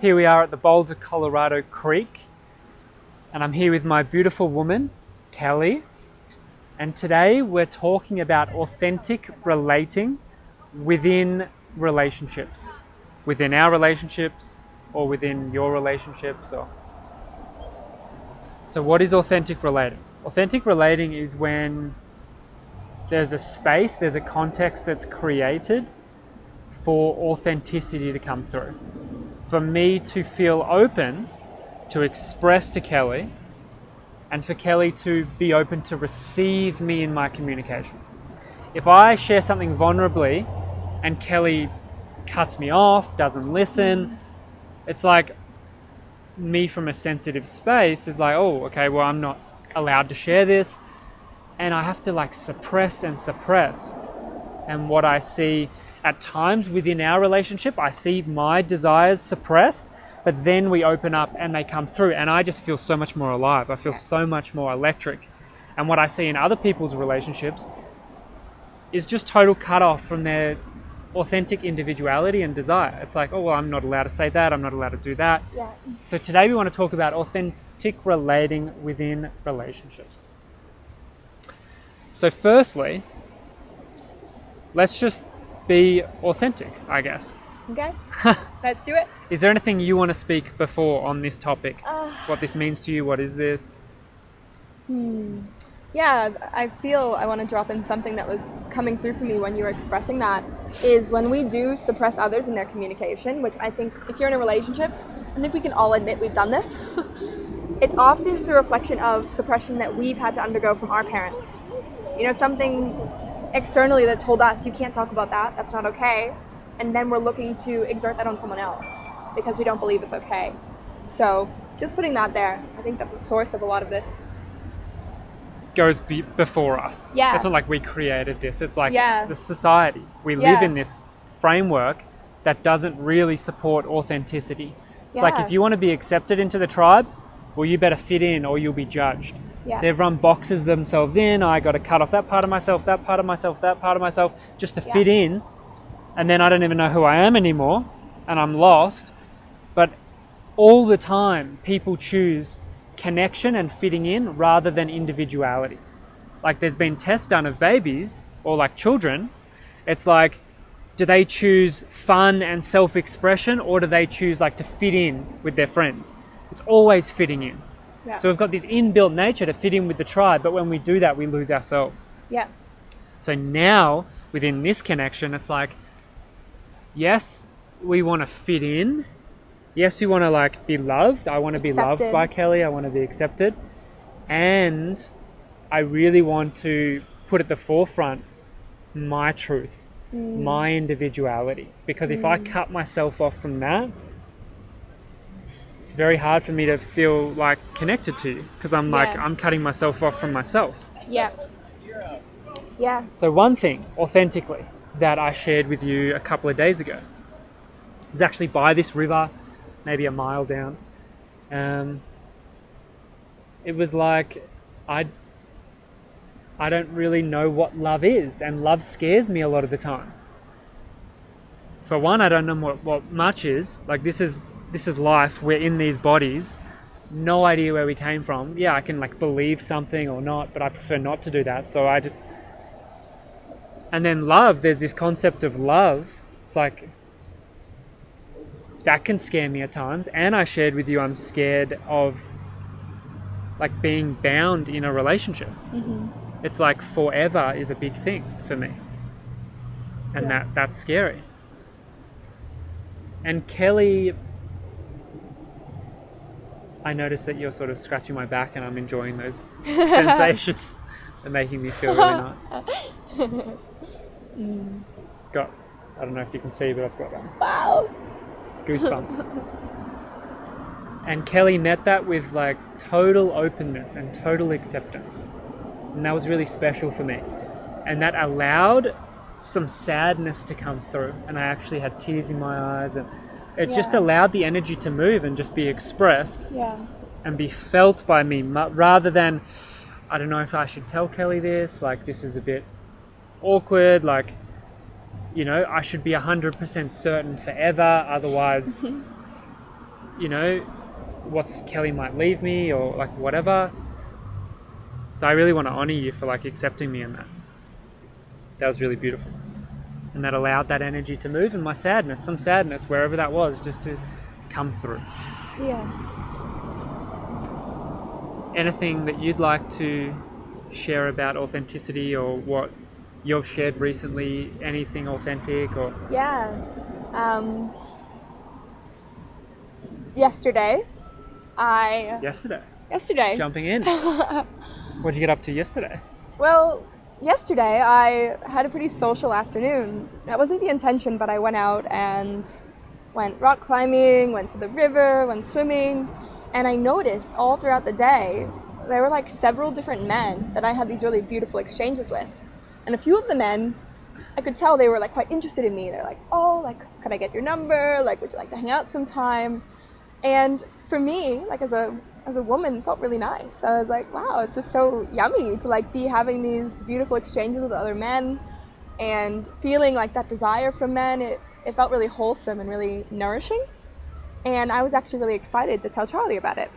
Here we are at the Boulder, Colorado Creek, and I'm here with my beautiful woman, Kelly. And today we're talking about authentic relating within relationships, within our relationships or within your relationships. So what is authentic relating? Authentic relating is when there's a space, there's a context that's created for authenticity to come through. For me to feel open to express to Kelly, and for Kelly to be open to receive me in my communication. If I share something vulnerably and Kelly cuts me off, doesn't listen, it's like me from a sensitive space is like, oh, okay, well, I'm not allowed to share this. And I have to like suppress and suppress. And what I see at times within our relationship, I see my desires suppressed, but then we open up and they come through and I just feel so much more alive. I feel so much more electric. And what I see in other people's relationships is just total cut off from their authentic individuality and desire. It's like, oh, well, I'm not allowed to say that. I'm not allowed to do that. Yeah. So today we want to talk about authentic relating within relationships. So firstly, let's just be authentic, I guess. Okay, let's do it. Is there anything you want to speak before on this topic? What this means to you? What is this? Yeah, I feel I want to drop in something that was coming through for me when you were expressing that, is when we do suppress others in their communication, which I think if you're in a relationship, I think we can all admit we've done this. It's often just a reflection of suppression that we've had to undergo from our parents. You know, something externally that told us, you can't talk about that, that's not okay. And then we're looking to exert that on someone else because we don't believe it's okay. So just putting that there, I think that's the source of a lot of this. Goes before us. Yeah. It's not like we created this. It's like Yeah. the society. We live in this framework that doesn't really support authenticity. It's like if you want to be accepted into the tribe, well, you better fit in or you'll be judged. Yeah. So everyone boxes themselves in. I got to cut off that part of myself, that part of myself, that part of myself just to fit in. And then I don't even know who I am anymore and I'm lost. But all the time, people choose connection and fitting in rather than individuality. Like there's been tests done of babies or like children. It's like, do they choose fun and self-expression or do they choose like to fit in with their friends? It's always fitting in. Yeah. So we've got this inbuilt nature to fit in with the tribe, but when we do that, we lose ourselves. Yeah. So now within this connection, it's like, yes, we want to fit in. Yes, we want to like be loved. I want to be loved by Kelly. I want to be accepted. And I really want to put at the forefront my truth, my individuality. Because if I cut myself off from that, it's very hard for me to feel like connected to you. Because I'm like, I'm cutting myself off from myself. Yeah. Yeah. So one thing, authentically, that I shared with you a couple of days ago is actually by this river, maybe a mile down. It was like, I don't really know what love is, and love scares me a lot of the time. For one, I don't know what much is. Like this is life. We're in these bodies. No idea where we came from. Yeah, I can like believe something or not, but I prefer not to do that. So I just. And then love, there's this concept of love. It's like, that can scare me at times. And I shared with you, I'm scared of like being bound in a relationship. It's like forever is a big thing for me. And that's scary. And Kelly, I noticed that you're sort of scratching my back and I'm enjoying those sensations. They're making me feel really nice. I don't know if you can see, but I've got goosebumps. And Kelly met that with like total openness and total acceptance. And that was really special for me. And that allowed some sadness to come through. And I actually had tears in my eyes. And it just allowed the energy to move and just be expressed and be felt by me rather than, I don't know if I should tell Kelly this, like this is a bit awkward, like, you know, I should be 100% certain forever, otherwise you know, what's Kelly might leave me or like whatever. So I really want to honor you for like accepting me in that. That was really beautiful. And that allowed that energy to move, and my sadness, some sadness, wherever that was, just to come through. Yeah. Anything that you'd like to share about authenticity, or what you've shared recently, anything authentic or... Yeah. Yesterday. Jumping in. What'd you get up to yesterday? Well, yesterday I had a pretty social afternoon. That wasn't the intention, but I went out and went rock climbing, went to the river, went swimming, and I noticed all throughout the day there were like several different men that I had these really beautiful exchanges with. And a few of the men, I could tell they were like quite interested in me. They're like, oh, like, could I get your number? Like, would you like to hang out sometime? And for me, like as a woman, it felt really nice. I was like, wow, it's just so yummy to like be having these beautiful exchanges with other men and feeling like that desire from men. It felt really wholesome and really nourishing. And I was actually really excited to tell Charlie about it.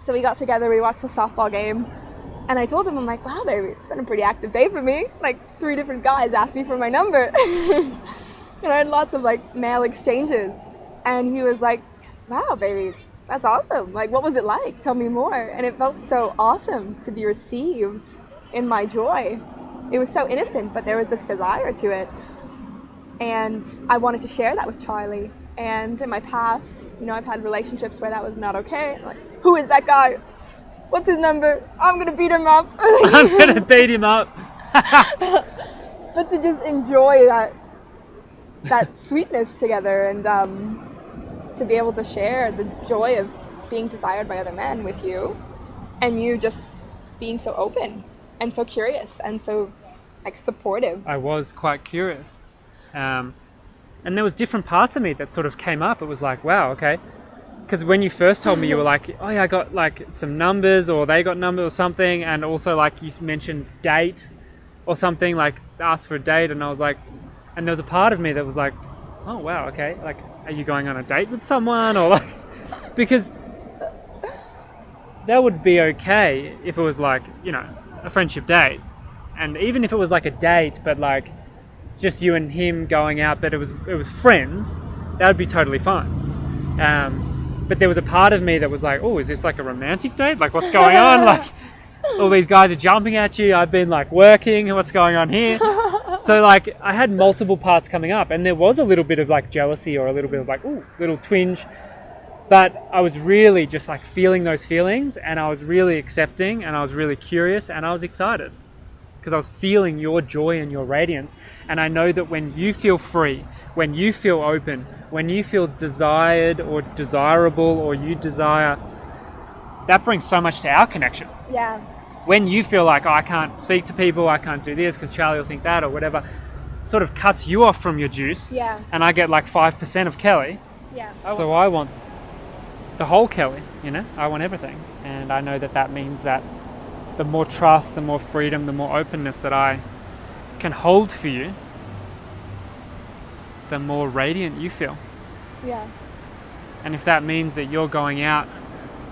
So we got together, we watched a softball game, and I told him, I'm like, wow, baby, it's been a pretty active day for me. Like 3 different guys asked me for my number. And I had lots of like male exchanges. And he was like, wow, baby, that's awesome. Like, what was it like? Tell me more. And it felt so awesome to be received in my joy. It was so innocent, but there was this desire to it. And I wanted to share that with Charlie. And in my past, you know, I've had relationships where that was not okay. Like, who is that guy? What's his number? I'm going to beat him up. I'm going to beat him up. But to just enjoy that sweetness together, and to be able to share the joy of being desired by other men with you, and you just being so open and so curious and so like supportive. I was quite curious. And there was different parts of me that sort of came up. It was like, wow, okay. Because when you first told me, you were like, oh yeah, I got like some numbers, or they got numbers or something. And also like you mentioned date or something, like asked for a date. And I was like, and there was a part of me that was like, oh wow, okay. Like, are you going on a date with someone? Or like, because that would be okay if it was like, you know, a friendship date. And even if it was like a date, but like, it's just you and him going out, but it was friends, that would be totally fine. But there was a part of me that was like, oh, is this like a romantic date? Like, what's going on? Like, all these guys are jumping at you. I've been like working. What's going on here? So like, I had multiple parts coming up, and there was a little bit of like jealousy, or a little bit of like, ooh, little twinge. But I was really just like feeling those feelings, and I was really accepting, and I was really curious, and I was excited. Because I was feeling your joy and your radiance. And I know that when you feel free, when you feel open, when you feel desired or desirable, or you desire, that brings so much to our connection. Yeah. When you feel like, oh, I can't speak to people, I can't do this because Charlie will think that, or whatever, sort of cuts you off from your juice. Yeah. And I get like 5% of Kelly. Yeah. So I want the whole Kelly, you know? I want everything. And I know that that means that the more trust, the more freedom, the more openness that I can hold for you, the more radiant you feel. Yeah. And if that means that you're going out,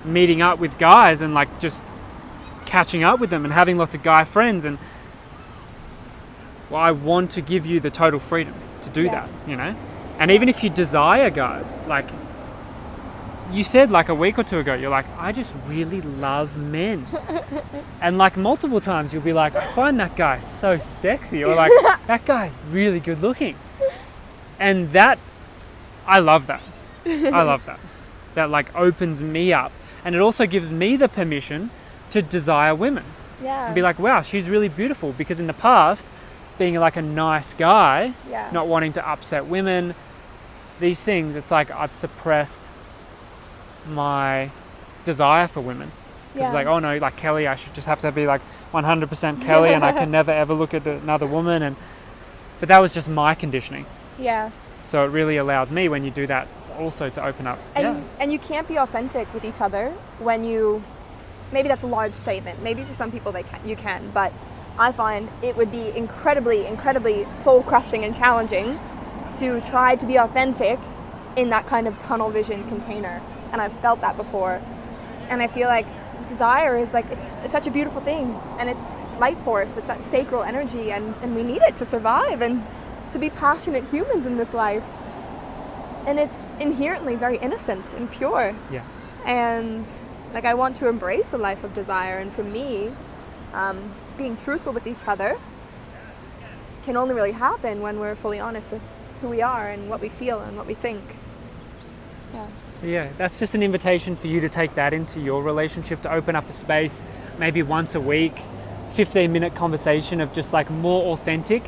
meeting up with guys and like just catching up with them and having lots of guy friends, and well, I want to give you the total freedom to do that, you know? And even if you desire guys, like you said like a week or two ago, you're like, I just really love men. And like multiple times you'll be like, I find that guy so sexy, or like, that guy's really good looking. And that, I love that. I love that. That like opens me up. And it also gives me the permission to desire women. Yeah. And be like, wow, she's really beautiful. Because in the past, being like a nice guy, not wanting to upset women, these things, it's like I've suppressed my desire for women. Because it's like, oh no, like Kelly, I should just have to be like 100% Kelly, and I can never ever look at another woman. But that was just my conditioning. Yeah. So it really allows me, when you do that, also to open up. And you can't be authentic with each other when you, maybe that's a large statement, maybe for some people you can, but I find it would be incredibly, incredibly soul crushing and challenging to try to be authentic in that kind of tunnel vision container. and I've felt that before. And I feel like desire is like, it's such a beautiful thing, and it's life force, it's that sacral energy, and we need it to survive and to be passionate humans in this life. And it's inherently very innocent and pure. Yeah. And like, I want to embrace a life of desire, and for me, being truthful with each other can only really happen when we're fully honest with who we are and what we feel and what we think. Yeah. So yeah, that's just an invitation for you to take that into your relationship, to open up a space, maybe once a week, 15-minute conversation of just like more authentic.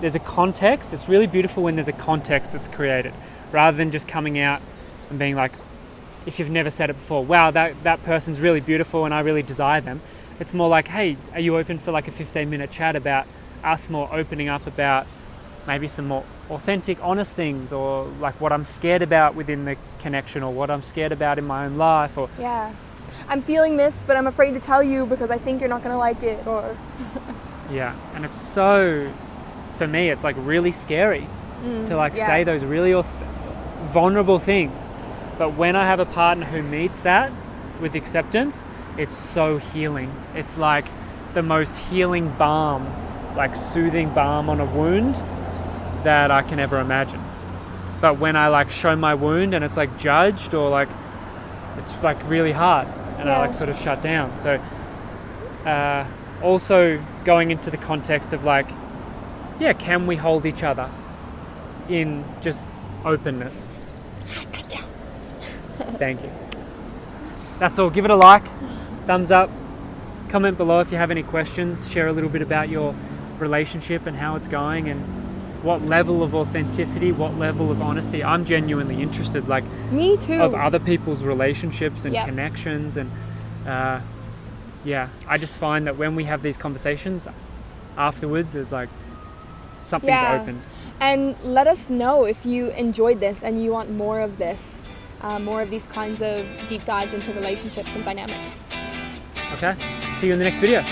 There's a context. It's really beautiful when there's a context that's created, rather than just coming out and being like, if you've never said it before, wow, that person's really beautiful and I really desire them. It's more like, hey, are you open for like a 15-minute chat about us more opening up about maybe some more authentic, honest things, or like what I'm scared about within the connection, or what I'm scared about in my own life, or yeah, I'm feeling this, but I'm afraid to tell you because I think you're not going to like it, or yeah. And it's so, for me, it's like really scary to like say those really vulnerable things. But when I have a partner who meets that with acceptance, it's so healing. It's like the most healing balm, like soothing balm on a wound that I can ever imagine. But when I like show my wound and it's like judged, or like it's like really hard, and I like sort of shut down. So also going into the context of like, yeah, can we hold each other in just openness? Good job. Thank you. That's all. Give it a like, thumbs up, comment below if you have any questions, share a little bit about your relationship and how it's going, and what level of authenticity, what level of honesty. I'm genuinely interested, like, me too, of other people's relationships and connections. And yeah, I just find that when we have these conversations afterwards, there's like something's opened. And let us know if you enjoyed this and you want more of this, more of these kinds of deep dives into relationships and dynamics. Okay, see you in the next video.